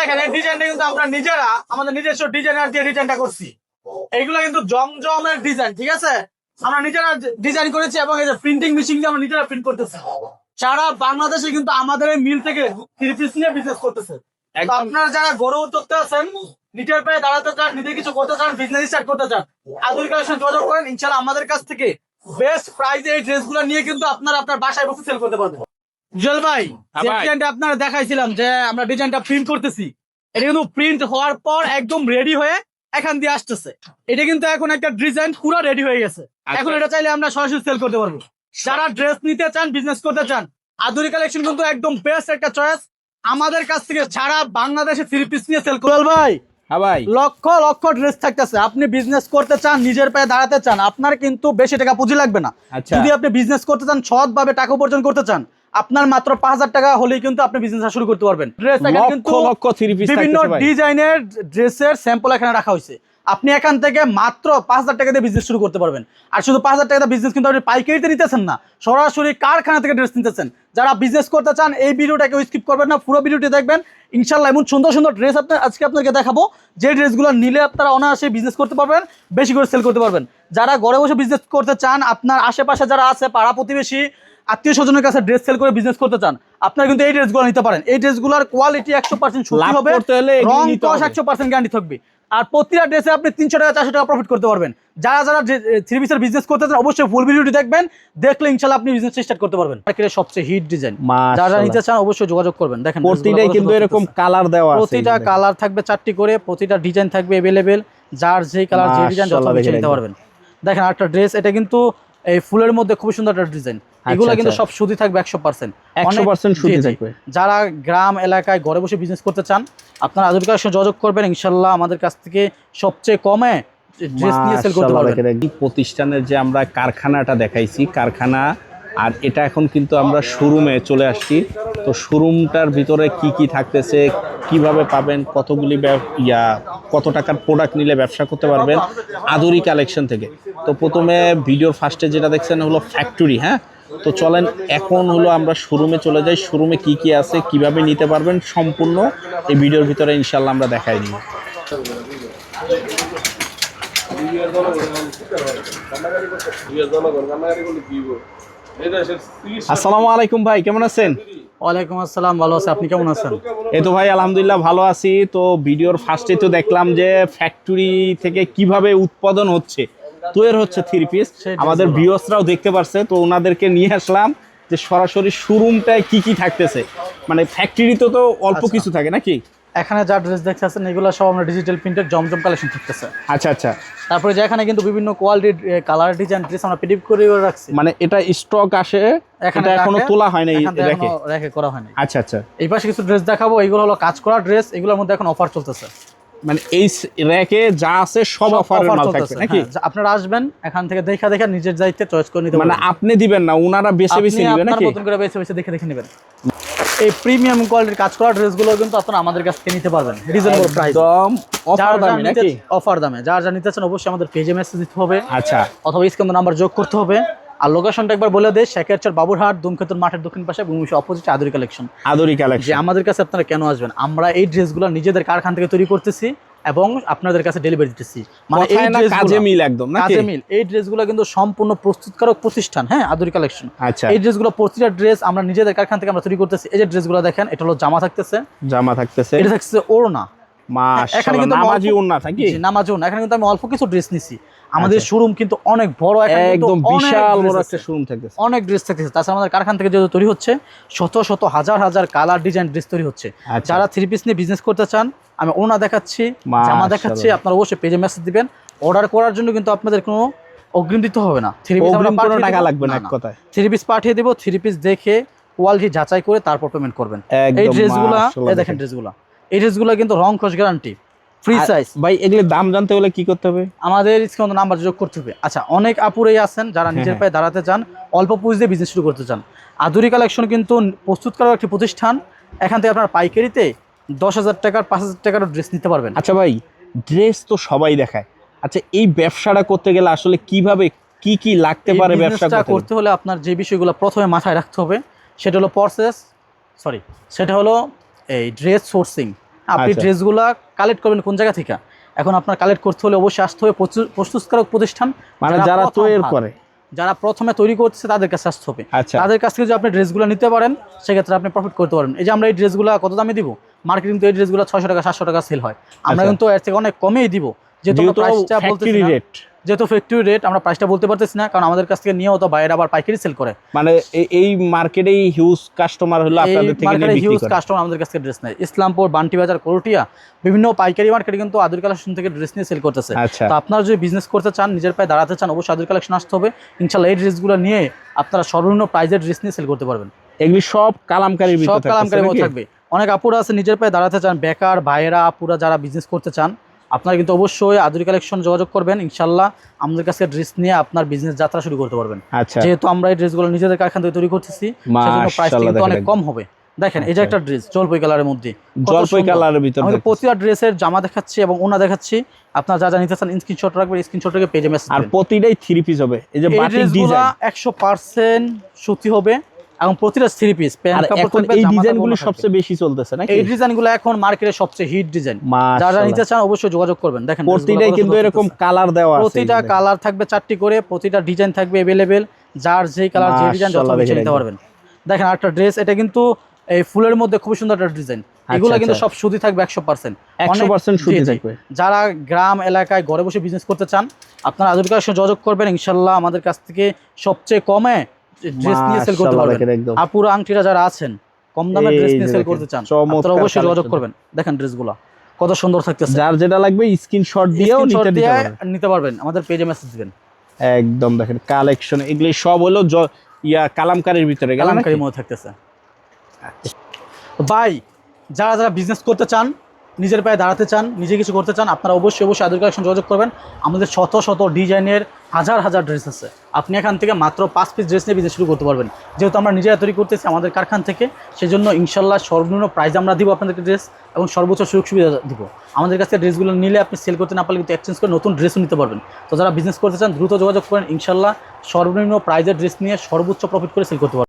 দেখেন এই ডিজাইনটা কিন্তু আমরা নিজেরা আমাদের নিজস্ব ডিজাইনার দিয়ে ডিজাইনটা করছি। এইগুলো কিন্তু জমজমের ডিজাইন, ঠিক আছে? আমরা নিজেরা ডিজাইন করেছি এবং এই যে প্রিন্টিং মেশিন দিয়ে আমরা নিজেরা প্রিন্ট করতেছি। সারা বাংলাদেশে কিন্তু আমাদের এই মিল থেকে থ্রি পিস নিয়ে বিজনেস করতেছে। আপনারা যারা গড়ে উঠতে আছেন, নিজের পায়ে দাঁড়াতে চান, নিজে কিছু করতে চান, বিজনেস স্টার্ট করতে চান, আদুরি কালেকশন যোগাযোগ করেন। ইনশাআল্লাহ আমাদের কাছ থেকে বেস্ট প্রাইসে এই ড্রেসগুলো নিয়ে কিন্তু আপনারা আপনার বাসায় বসে সেল করতে পারবেন। জুয়েল ভাই, যে ডিজাইনটা আপনারা দেখাইছিলাম যে আমরা ডিজাইনটা প্রিন্ট করতেছি, এটা কিন্তু প্রিন্ট হওয়ার পর একদম রেডি হয়ে এখান দিয়ে আসতেছে। এটা কিন্তু এখন একটা ডিজাইন পুরো রেডি হয়ে গেছে। এখন এটা চাইলে আমরা সরাসরি সেল করতে পারবো। যারা ড্রেস নিতে চান, বিজনেস করতে চান, আদুরি কালেকশন কিন্তু একদম বেস্ট একটা চয়েস। আমাদের কাছ থেকে সারা বাংলাদেশে থ্রি পিস নিয়ে সেল করবেন ভাই। হ্যাঁ ভাই, লক্ষ লক্ষ ড্রেস থাকতেছে। আপনি বিজনেস করতে চান, নিজের পায়ে দাঁড়াতে চান, আপনার কিন্তু বেশি টাকা পুঁজি লাগবে না। যদি আপনি বিজনেস করতে চান, সৎ ভাবে টাকা উপার্জন করতে চান, আপনার মাত্র ৫,০০০ টাকা হলেই কিন্তু আপনি বিজনেস শুরু করতে পারবেন। ড্রেস এখানে কিন্তু বিভিন্ন ডিজাইনের ড্রেসের স্যাম্পল এখানে রাখা হয়েছে। আপনি এখান থেকে মাত্র ৫,০০০ টাকা দিয়ে বিজনেস শুরু করতে পারবেন। আর শুধু ৫,০০০ টাকা দিয়ে বিজনেস কিন্তু আপনি পাইকারিতে নিতেছেন না, সরাসরি কারখানা থেকে ড্রেস নিতেছেন। যারা বিজনেস করতে চান এই ভিডিওটাকে স্কিপ করবেন না, পুরো ভিডিওটি দেখবেন। ইনশাআল্লাহ এমন সুন্দর সুন্দর ড্রেস আজকে আপনাকে দেখাবো, যে ড্রেসগুলো নিলে আপনারা অনায়াসে বিজনেস করতে পারবেন, বেশি করে সেল করতে পারবেন। যারা ঘরে বসে বিজনেস করতে চান, আপনার আশেপাশে যারা আছে, পাড়া প্রতিবেশী, আত্মীয় স্বজনের কাছে ড্রেস সেল করে বিজনেস করতে চান, আপনারা কিন্তু এই ড্রেসগুলো নিতে পারেন। এই ড্রেসগুলোর কোয়ালিটি 100% সত্যি হবে, রং কস 100% গ্যারান্টি থাকবে। আর প্রতিটা ড্রেসে আপনি ৩০০ টাকা ৪০০ টাকা প্রফিট করতে পারবেন। যারা যারা থ্রি পিসের বিজনেস করতে চান অবশ্যই ফুল ভিডিওটি দেখবেন, দেখলে ইনশাআল্লাহ আপনি বিজনেস স্টার্ট করতে পারবেন। মার্কেটের সবচেয়ে হিট ডিজাইন, যারা নিতে চান অবশ্যই যোগাযোগ করবেন। দেখেন প্রতিটাই কিন্তু এরকম কালার দেওয়া আছে, প্রতিটা কালার থাকবে 4টি করে, প্রতিটা ডিজাইন থাকবে अवेलेबल। যার যেই কালার যে ডিজাইন যত বেশি নিতে পারবেন। দেখেন আরেকটা ড্রেস, এটা কিন্তু এই ফুলের মধ্যে খুব সুন্দর একটা ডিজাইন। এগুলো কিন্তু সব সুতি থাকবে 100% সুতি থাকবে। যারা গ্রাম এলাকায় ঘরে বসে বিজনেস করতে চান, আপনারা আদুরি কালেকশন যোগাযোগ করবেন। ইনশাআল্লাহ আমাদের কাছ থেকে সবচেয়ে কমে ড্রেস নিয়ে সেল করতে পারবেন। এই প্রতিষ্ঠানের যে আমরা কারখানাটা দেখাইছি, কারখানা, আর এটা এখন কিন্তু আমরা শোরুমে চলে আসছি। তো শোরুমটার ভিতরে কি কি থাকতেছে, কিভাবে পাবেন, কতগুলি কত টাকার প্রোডাক্ট নিলে ব্যবসা করতে পারবেন আদুরি কালেকশন থেকে। তো প্রথমে ভিডিওর ফার্স্টে যেটা দেখছেন হলো ফ্যাক্টরি। হ্যাঁ, তো চলেন এখন হলো আমরা শোরুমে চলে যাই। শোরুমে কি কি আছে, কিভাবে নিতে পারবেন, সম্পূর্ণ এই ভিডিওর ভিতরে ইনশাল্লাহ আমরা দেখাই দিব। আসসালামু আলাইকুম ভাই, কেমন আছেন? ওয়ালাইকুম আসসালাম, ভালো আছি। আপনি কেমন আছেন? এই তো ভাই আলহামদুলিল্লাহ ভালো আছি। তো ভিডিওর ফার্স্টে তো দেখলাম যে ফ্যাক্টরি থেকে কিভাবে উৎপাদন হচ্ছে, তৈরি হচ্ছে থ্রি পিস। আমাদের ভিউয়ার্সরাও দেখতে পারছে, তো ওনাদেরকে নিয়ে আসলাম যে সরাসরি শোরুমটায় কি কি থাকতেছে। মানে ফ্যাক্টরিতে তো অল্প কিছু থাকে নাকি? এখানে যা ড্রেস দেখতেছেন এগুলো সব আমরা ডিজিটাল প্রিন্টের জমজম কালেকশন থাকতেছে। আচ্ছা আচ্ছা। তারপরে যে এখানে কিন্তু বিভিন্ন কোয়ালিটির কালার ডিজাইন ড্রেস আমরা প্রিন্ট করে রাখছি। মানে এটা স্টক আসে, এটা এখনো তোলা হয় নাই, রেখে করা হয় নাই। আচ্ছা আচ্ছা। এই পাশে কিছু ড্রেস দেখাবো, এগুলো হলো কাজ করা ড্রেস। এগুলোর মধ্যে এখন অফার চলতেছে। মানে এই র্যাকে যা আছে সব অফারের মাল থাকবে নাকি? আপনারা আসবেন এখান থেকে দেখা দেখা নিজের দায়িত্বে চয়েস করে নিতে পারবেন। মানে আপনি দিবেন না, ওনারা বেছে বেছে নেবেন নাকি? আপনারা নতুন করে বেছে বেছে দেখে দেখে নেবেন। এই প্রিমিয়াম কোয়ালিটির কাজ করা ড্রেসগুলো কিন্তু আপনারা আমাদের কাছ থেকে নিতে পারবেন রিজনেবল প্রাইস, একদম অফার দামে নাকি? অফার দামে। যার যা নিতে চান অবশ্যই আমাদের পেজে মেসেজ দিতে হবে। আচ্ছা, অথবা স্ক্রিনে নাম্বার যোগ করতে হবে। আর লোকেশনটা একবার বলে দেই, শেখেরচর বাবুরহাট ধূমকেতুর মাঠের দক্ষিণ পাশে ভূমি opposite Aduri collection. Aduri collection. যে আমাদের কাছে আপনারা কেন আসবেন, আমরা এই ড্রেসগুলো নিজেদের কারখানা থেকে তৈরি করতেছি এবং আপনাদের কাছে ডেলিভারি দিতেছি। মানে এই কাজে মিল একদম নাকি? কাজে মিল। এই ড্রেসগুলো কিন্তু সম্পূর্ণ প্রস্তুতকারক প্রতিষ্ঠান, হ্যাঁ, আদুরি কালেকশন। আচ্ছা, এই ড্রেসগুলো প্রতিটা ড্রেস আমরা নিজেদের কারখানা থেকে আমরা তৈরি করতেছি। এই যে ড্রেসগুলো দেখেন, এটা হলো জামা থাকতেছে, এটা থাকছে ওড়না। এখানে কিন্তু নামাজি ওড়না থাকে, নামাজি ওড়না। এখানে কিন্তু আমি অল্প কিছু ড্রেস নিছি। আমাদের শোরুম কিন্তু অনেক বড়, একদম বিশাল বড় একটা শোরুম থাকতেছে, অনেক ড্রেস থাকতেছে। তাছাড়া আমাদের কারখানা থেকে যেহেতু তৈরি হচ্ছে, শত শত হাজার হাজার কালার ডিজাইন ড্রেস তৈরি হচ্ছে। যারা থ্রি পিস নিয়ে বিজনেস করতে চান, আমি ওড়না দেখাচ্ছি, জামা দেখাচ্ছি, আপনারা অবশ্যই পেজে মেসেজ দিবেন। অর্ডার করার জন্য কিন্তু আপনাদের কোনো অগ্রিম দিতে হবে না, টাকা লাগবে না, এক কথায় থ্রি পিস পাঠিয়ে দেবো। থ্রি পিস দেখে কোয়ালিটি যাচাই করে তারপর পেমেন্ট করবেন। এই ড্রেসগুলো দেখেন, এই ড্রেসগুলো কিন্তু রং খস গ্যারান্টি, ফ্রি সাইজ। ভাই এগুলোর দাম জানতে হলে কি করতে হবে? আমাদের স্ক্রিনে নাম্বার যোগ করতে হবে। আচ্ছা, অনেক আপুরাই আছেন যারা নিজের পায়ে দাঁড়াতে চান, অল্প পুঁজি দিয়ে বিজনেস শুরু করতে চান। আদুরি কালেকশন কিন্তু প্রস্তুতকারক একটি প্রতিষ্ঠান। এখান থেকে আপনার পাইকারিতে 10,000 টাকার 5,000 টাকার ড্রেস নিতে পারবেন। আচ্ছা ভাই, ড্রেস তো সবাই দেখায়। আচ্ছা, এই ব্যবসাটা করতে গেলে আসলে কিভাবে কি কি লাগতে পারে? ব্যবসাটা করতে হলে আপনার যে বিষয়গুলো প্রথমে মাথায় রাখতে হবে সেটা হলো সেটা হলো এই ড্রেস সোর্সিং। আপনি আচ্ছা। ড্রেসগুলা কালেক্ট করবেন কোন জায়গা থেকে? এখন আপনার কালেক্ট করতে হলে অবশ্যই আসতে হবে প্রস্তুতকারক প্রতিষ্ঠান, মানে যারা প্রথম তৈরি হাত, করে। যারা প্রথমে তৈরি করছে তাদের কাছে আসতে হবে। আচ্ছা। তাদের কাছ থেকে যদি আপনি ড্রেসগুলো নিতে পারেন সেক্ষেত্রে আপনি প্রফিট করতে পারবেন। এই যে আমরা এই ড্রেসগুলো কত দামে দিব? মার্কেটিং তো এই ড্রেসগুলো 600 টাকা 700 টাকা সেল হয়, আমরা আচ্ছা। কিন্তু এর থেকে অনেক কমেই দিব। যেহেতু প্রাইসটা বলতেছি না, রেট, যেহেতু ফ্যাক্টরি রেট আমরা প্রাইসটা বলতে পারতেছি না, কারণ আমাদের কাছ থেকে নিয়েও তো বাইরে আবার পাইকারি সেল করে। মানে এই মার্কেটেই হিউজ কাস্টমার হলো আপনাদের থেকে নিয়ে বিক্রি হিউজ করে। কাস্টমার আমাদের কাছ থেকে ড্রেস নেয়। ইসলামপুর, বান্টি বাজার, করটিয়া বিভিন্ন পাইকারি মার্কেটে কিন্তু আদুর কালেকশন থেকে ড্রেস নিয়ে সেল করতেছে। আচ্ছা। তো আপনারা যদি বিজনেস করতে চান, নিজের পায়ে দাঁড়াতে চান, অবশ্যই আদুর কালেকশন আসতে হবে। ইনশাআল্লাহ এই ড্রেসগুলো নিয়ে আপনারা সর্বনিম্ন প্রাইজের ড্রেস নিয়ে সেল করতে পারবেন। এগুলি সব কালামকারীর সব ভিতরে কালামকারী থাকবে। অনেক আপুরা আছে নিজের পায়ে দাঁড়াতে চান, বেকার ভাইয়েরা আপুরা যারা বিজনেস করতে চান, আপনারা কিন্তু অবশ্যই আদুরি কালেকশন যোগাযোগ করবেন। ইনশাআল্লাহ আমাদের কাছে ড্রেস নিয়ে আপনার বিজনেস যাত্রা শুরু করতে পারবেন। আচ্ছা। যেহেতু আমরা এই ড্রেসগুলো নিজেদের কারখানা থেকে তৈরি করতেছি, সেজন্য প্রাইসটা কিন্তু অনেক কম হবে। দেখেন এই যে একটা ড্রেস জলপাই কালারের মধ্যে, জলপাই কালারের ভিতরে আমি প্রতিটা ড্রেসের জামা দেখাচ্ছি এবং ওনা দেখাচ্ছি। আপনারা যা যা নিতে চান স্ক্রিনশট রাখবেন, স্ক্রিনশট রেখে পেজে মেসেজ আর দিবেন। প্রতিটাই 3 পিস হবে। এই যে বাটিক ড্রেসগুলো ডিজাইন 100% সুতি হবে এবং প্রতিটা 3 পিস প্যান্ট আর কাপড় এখন থাকবে। এই জামাটা ডিজাইনগুলো ওনা থাকবে। সবচেয়ে বেশি চলতেছে নাকি? এই ডিজাইনগুলো এখন মার্কেটে সবচেয়ে হিট ডিজাইন। যারা মাশাআল্লাহ। নিতে চান অবশ্যই যোগাযোগ করবেন। দেখেন প্রতিটাই কিন্তু এরকম কালার দেওয়া আছে। প্রতিটা কালার থাকবে 4টি করে, প্রতিটা ডিজাইন থাকবে अवेलेबल। যার যেই কালার যে ডিজাইন যত বেশি নিতে পারবেন। দেখেন আরেকটা ড্রেস, এটা কিন্তু এই ফুলের মধ্যে খুব সুন্দর একটা ডিজাইন। এগুলো কিন্তু সব সুতি থাকবে 100%। 100% সুতি থাকবে। যারা গ্রাম এলাকায় ঘরে বসে বিজনেস করতে চান, আপনারা আদুর কালেকশন যোগাযোগ করবেন। ইনশাআল্লাহ আমাদের কাছ থেকে সবচেয়ে কমে ড্রেস নিয়ে সেল করতে পারবেন। আপুরা আংটিরা যারা আছেন কম দামে ড্রেস নিয়ে সেল করতে চান, আপনারা অবশ্যই যোগাযোগ করবেন। দেখেন ড্রেসগুলো কত সুন্দর থাকতেছে। যার যেটা লাগবে স্ক্রিনশট দিয়েও নিতে পারবেন, আমাদের পেজে মেসেজ দিবেন। একদম দেখেন কালেকশন এগুলি সব হলো কালামকারীর ভিতরে, কালামকারীর মধ্যে থাকতেছে। ভাই যারা যারা বিজনেস করতে চান, নিজের পায়ে দাঁড়াতে চান, নিজে কিছু করতে চান, আপনারা অবশ্যই আদুর কালেকশন যোগাযোগ করবেন। আমাদের শত শত ডিজাইনের হাজার হাজার ড্রেস আছে। আপনি এখান থেকে মাত্র 5 পিস ড্রেস নিয়ে বিজনেস শুরু করতে পারবেন। যেহেতু আমরা নিজেরা তৈরি করতেছি আমাদের কারখানা থেকে, সেজন্য ইনশাল্লাহ সর্বনিম্ন প্রাইস আমরা দিব আপনাদেরকে ড্রেস, এবং সর্বোচ্চ সুযোগ সুবিধা দিব। আমাদের কাছে ড্রেসগুলো নিলে আপনি সেল করতে না পারলে কিন্তু এক্সচেঞ্জ করে নতুন ড্রেসও নিতে পারবেন। তো যারা বিজনেস করতে চান দ্রুত যোগাযোগ করেন। ইনশাল্লাহ সর্বনিম্ন প্রাইজের ড্রেস নিয়ে সর্বোচ্চ প্রফিট করে সেল করতে পারবেন।